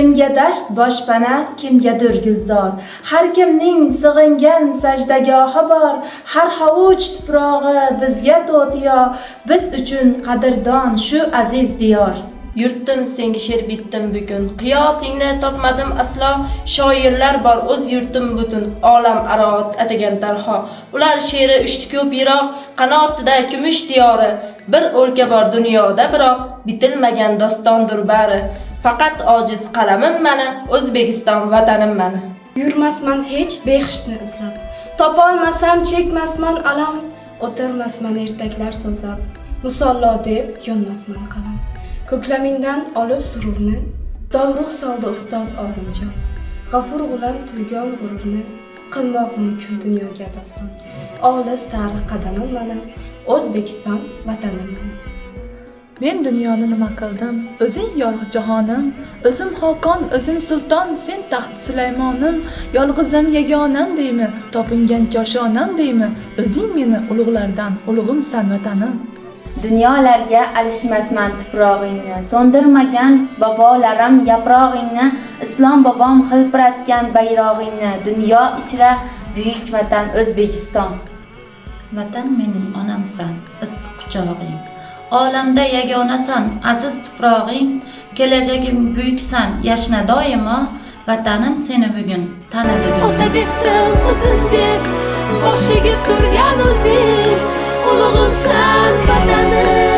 Kimga dasht boshpana, kimgadir gulzor. Har kimning sig'ingan sajdagohi bor. Har hovuch tuprog'i bizga to'tiyo. Biz uchun qadrdon shu aziz diyor. Yurtdim senga she'r bitdim bugun. Qiyosingni topmadim aslo. Shoirlar bor o'z yurtim butun. Olam aro atagan darho. Ular she'ri uchdi ko'p yiroq. Qanotida kumush diyori. Bir o'lka bor dunyoda biroq bitilmagan dostondir bari. Faqat ojiz qalamim mana, O'zbekiston vatanim mana. Yurmasman hech behishni izlab. Topolmasam chekmasman alam. O'tirmasman ertaklar so'zlab. Musollo deb yonmasman qalam. Ko'klamingdan olib sururni, Dovrug' soldi ustoz Olimjon. G'afur g'ulam turgan g'ururni, qilmoq mumkin dunyoga doston. Olis tarix qadamim mana, O'zbekiston vatanim mana. Men dunyoni nima qildim? O'zing yorug' jahonim, o'zim Xokon, o'zim sulton, sen taxt Sulaymonim, yolg'izim yagonam deymi, topingan koshonam deymi, o'zing meni ulug'lardan ulug'imsan vatanim. Dunyolarga alishmasman tuprog'ingni, so'ndirmagan bobolarim yaprog'ingni, islom bobom hilpiratgan bayrog'ingni, dunyo ichra buyuk vatan O'zbekiston. Vatan mening onamsan, issiq quchog'ing. Olamda yagonasan, aziz tuprog'ing. Kelajagim buyuksan, yashna doimo. Vatanim seni bugun tanidi. Ota desam qizim deb, boshiga turgan o'zing, ulug'imsan vatanim.